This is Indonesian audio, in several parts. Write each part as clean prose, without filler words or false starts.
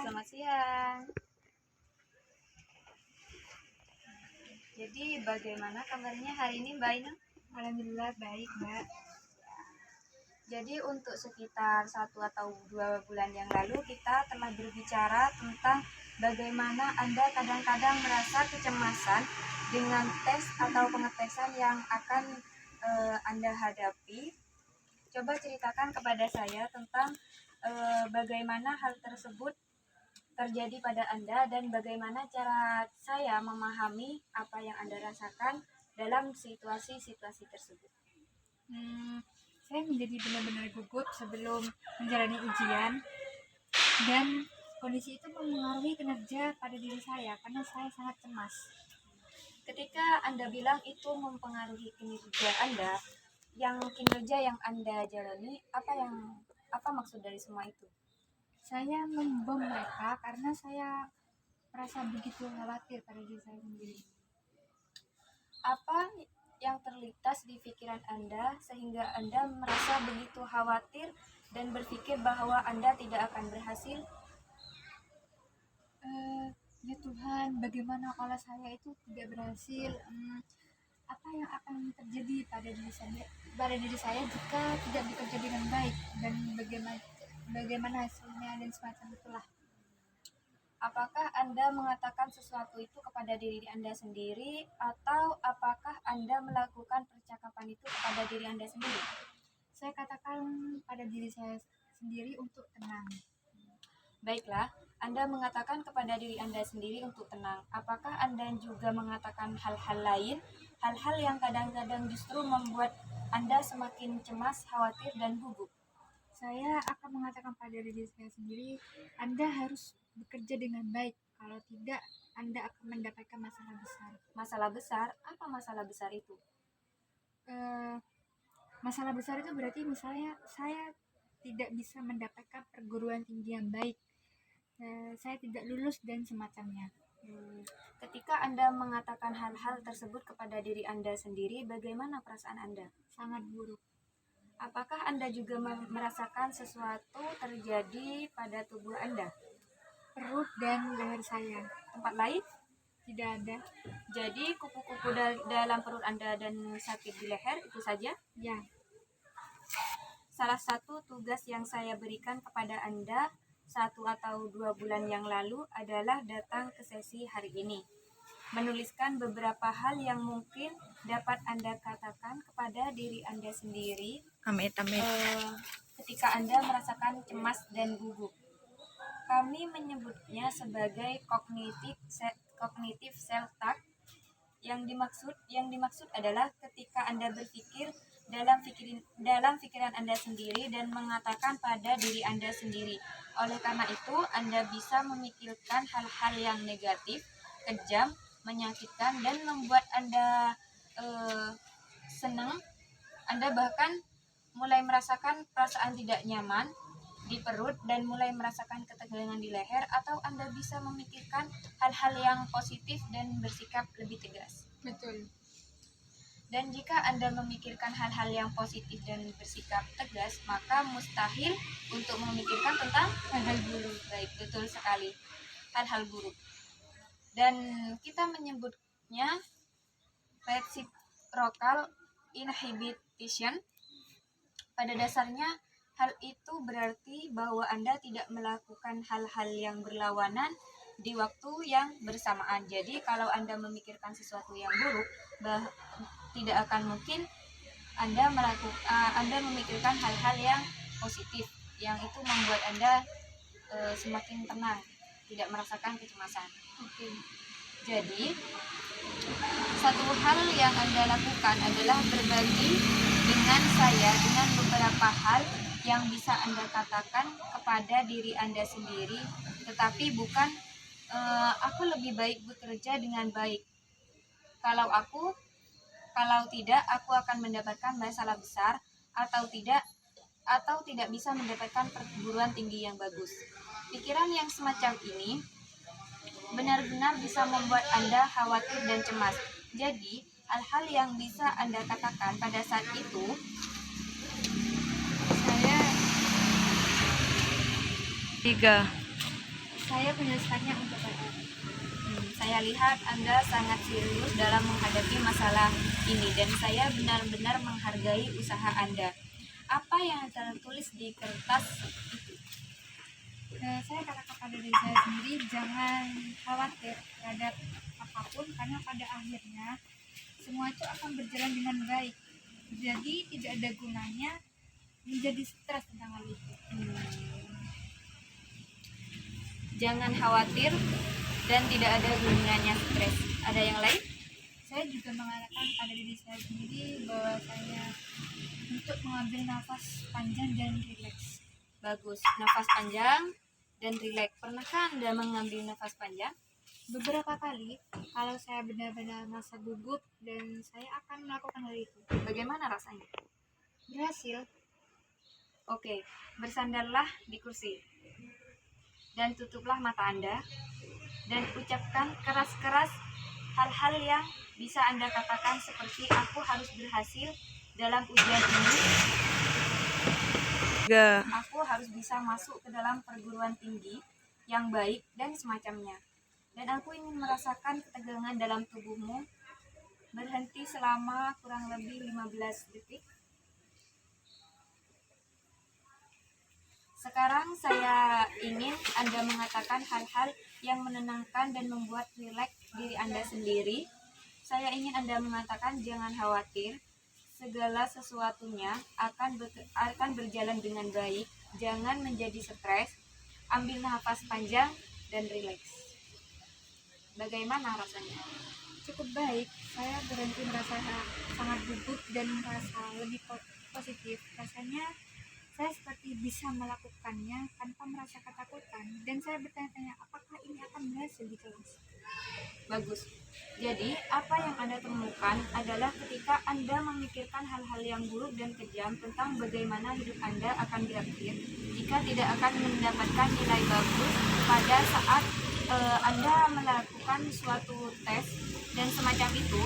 selamat siang. Jadi bagaimana kabarnya hari ini Mbak Ina? Alhamdulillah baik, Mbak. Jadi untuk sekitar 1 atau 2 bulan yang lalu kita telah berbicara tentang bagaimana Anda kadang-kadang merasa kecemasan dengan tes atau pengetesan yang akan Anda hadapi. Coba ceritakan kepada saya tentang bagaimana hal tersebut terjadi pada Anda dan bagaimana cara saya memahami apa yang Anda rasakan dalam situasi-situasi tersebut. Saya menjadi benar-benar gugup sebelum menjalani ujian, dan kondisi itu mempengaruhi kinerja pada diri saya karena saya sangat cemas. Ketika Anda bilang itu mempengaruhi kinerja Anda, kinerja yang Anda jalani, apa maksud dari semua itu? Saya membom mereka karena saya merasa begitu khawatir pada diri saya sendiri. Apa yang terlintas di pikiran Anda sehingga Anda merasa begitu khawatir dan berpikir bahwa Anda tidak akan berhasil? Ya Tuhan, bagaimana kalau saya itu tidak berhasil? Apa yang akan terjadi pada diri saya jika tidak bekerja dengan baik, dan bagaimana hasilnya dan semacam itulah. Apakah Anda mengatakan sesuatu itu kepada diri Anda sendiri, atau apakah Anda melakukan percakapan itu kepada diri Anda sendiri? Saya katakan pada diri saya sendiri untuk tenang. Baiklah, Anda mengatakan kepada diri Anda sendiri untuk tenang. Apakah Anda juga mengatakan hal-hal lain, hal-hal yang kadang-kadang justru membuat Anda semakin cemas, khawatir, dan gugup? Saya akan mengatakan pada diri saya sendiri, Anda harus bekerja dengan baik. Kalau tidak, Anda akan mendapatkan masalah besar. Masalah besar? Apa masalah besar itu? Masalah besar itu berarti misalnya saya tidak bisa mendapatkan perguruan tinggi yang baik, saya tidak lulus dan semacamnya. Ketika Anda mengatakan hal-hal tersebut kepada diri Anda sendiri, bagaimana perasaan Anda? Sangat buruk. Apakah Anda juga merasakan sesuatu terjadi pada tubuh Anda? Perut dan leher saya. Tempat lain? Tidak ada. Jadi kupu-kupu dalam perut Anda dan sakit di leher itu saja? Ya. Salah satu tugas yang saya berikan kepada Anda 1 atau 2 bulan yang lalu adalah datang ke sesi hari ini. Menuliskan beberapa hal yang mungkin dapat Anda katakan kepada diri Anda sendiri ketika Anda merasakan cemas dan gugup. Kami menyebutnya sebagai cognitive self-talk. Yang dimaksud adalah ketika Anda berpikir dalam pikiran Anda sendiri dan mengatakan pada diri Anda sendiri. Oleh karena itu, Anda bisa memikirkan hal-hal yang negatif, kejam, menyakitkan, dan membuat Anda senang. Anda bahkan mulai merasakan perasaan tidak nyaman di perut dan mulai merasakan ketegangan di leher, atau Anda bisa memikirkan hal-hal yang positif dan bersikap lebih tegas. Betul. Dan jika Anda memikirkan hal-hal yang positif dan bersikap tegas, maka mustahil untuk memikirkan tentang hal-hal buruk. Baik, betul sekali. Hal-hal buruk. Dan kita menyebutnya reciprocal inhibition. Pada dasarnya, hal itu berarti bahwa Anda tidak melakukan hal-hal yang berlawanan di waktu yang bersamaan. Jadi kalau Anda memikirkan sesuatu yang buruk, tidak akan mungkin Anda memikirkan hal-hal yang positif, yang itu membuat Anda semakin tenang, tidak merasakan kecemasan. Jadi satu hal yang Anda lakukan adalah berbagi dengan saya dengan beberapa hal yang bisa Anda katakan kepada diri Anda sendiri, tetapi bukan aku lebih baik bekerja dengan baik. Kalau tidak aku akan mendapatkan masalah besar, atau tidak bisa mendapatkan perguruan tinggi yang bagus. Pikiran yang semacam ini benar-benar bisa membuat Anda khawatir dan cemas. Jadi, hal-hal yang bisa Anda katakan pada saat itu, saya menjelaskannya untuk Anda. Saya lihat Anda sangat serius dalam menghadapi masalah ini dan saya benar-benar menghargai usaha Anda. Apa yang tertulis di kertas itu? Saya katakan pada diri saya sendiri, jangan khawatir terhadap apapun, karena pada akhirnya semua itu akan berjalan dengan baik. Jadi tidak ada gunanya menjadi stres tentang hal itu. Jangan khawatir dan tidak ada gunanya stres. Ada yang lain? Saya juga mengatakan pada diri saya sendiri bahwa saya untuk mengambil nafas panjang dan rileks. Bagus, nafas panjang dan rileks. Pernahkah Anda mengambil nafas panjang? Beberapa kali, kalau saya benar-benar merasa gugup, dan saya akan melakukan hal itu. Bagaimana rasanya? Berhasil. Oke, bersandarlah di kursi dan tutuplah mata Anda dan ucapkan keras-keras hal-hal yang bisa Anda katakan seperti aku harus berhasil dalam ujian ini. Aku harus bisa masuk ke dalam perguruan tinggi yang baik dan semacamnya. Dan aku ingin merasakan ketegangan dalam tubuhmu. Berhenti selama kurang lebih 15 detik. Sekarang saya ingin Anda mengatakan hal-hal yang menenangkan dan membuat rileks diri Anda sendiri. Saya ingin Anda mengatakan jangan khawatir, segala sesuatunya akan berjalan dengan baik. Jangan menjadi stres, ambil nafas panjang dan rileks. Bagaimana rasanya? Cukup baik. Saya berhenti merasa sangat gugup dan merasa lebih positif. Rasanya saya seperti bisa melakukannya tanpa merasa ketakutan, dan saya bertanya-tanya apakah ini akan berhasil di kelas. Bagus. Jadi, apa yang Anda temukan adalah ketika Anda memikirkan hal-hal yang buruk dan kejam tentang bagaimana hidup Anda akan berakhir, jika tidak akan mendapatkan nilai bagus pada saat Anda melakukan suatu tes dan semacam itu,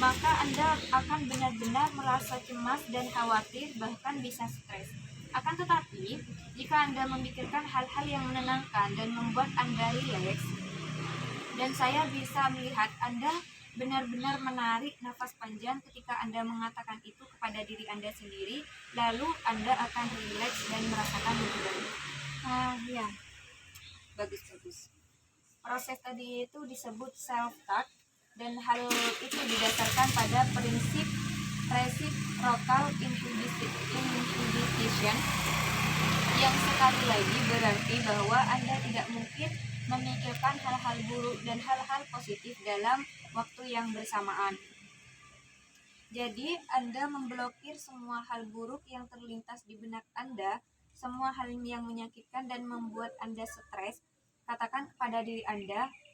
maka Anda akan benar-benar merasa cemas dan khawatir, bahkan bisa stres. Akan tetapi, jika Anda memikirkan hal-hal yang menenangkan dan membuat Anda rileks, dan saya bisa melihat Anda benar-benar menarik nafas panjang ketika Anda mengatakan itu kepada diri Anda sendiri, lalu Anda akan rileks dan merasakan lebih baik. Ya. Bagus. Proses tadi itu disebut self-talk, dan hal itu didasarkan pada prinsip reciprocal inhibition, yang sekali lagi berarti bahwa Anda tidak mungkin memikirkan hal-hal buruk dan hal-hal positif dalam waktu yang bersamaan. Jadi, Anda memblokir semua hal buruk yang terlintas di benak Anda, semua hal yang menyakitkan dan membuat Anda stres. Katakan kepada diri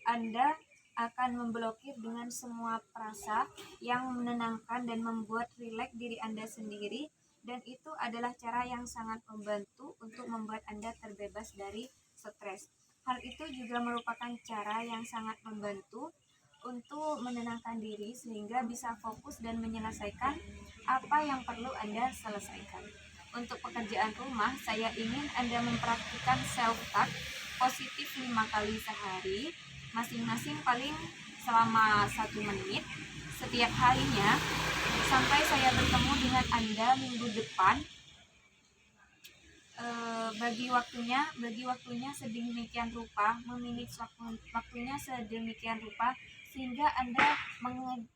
Anda akan memblokir dengan semua perasa yang menenangkan dan membuat rileks diri Anda sendiri, dan itu adalah cara yang sangat membantu untuk membuat Anda terbebas dari stres. Hal itu juga merupakan cara yang sangat membantu untuk menenangkan diri sehingga bisa fokus dan menyelesaikan apa yang perlu Anda selesaikan. Untuk pekerjaan rumah, saya ingin Anda mempraktikkan self-talk positif 5 kali sehari, masing-masing paling selama 1 menit setiap harinya, sampai saya bertemu dengan Anda minggu depan. Bagi waktunya sedemikian rupa, memanage waktunya sedemikian rupa sehingga Anda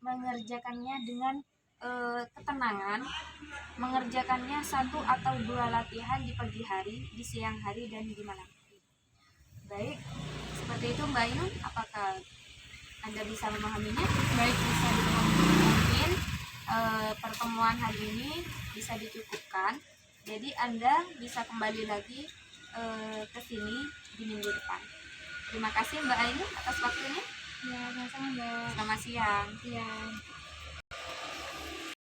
mengerjakannya dengan ketenangan, mengerjakannya 1 atau 2 latihan di pagi hari, di siang hari, dan di malam hari. Baik, seperti itu Mbak Ainun, apakah Anda bisa memahaminya? Baik, bisa dipahami. Mungkin pertemuan hari ini bisa dicukupkan. Jadi Anda bisa kembali lagi ke sini di minggu depan. Terima kasih Mbak Ainun atas waktunya. Ya, sama-sama Mbak. Selamat siang. Ya.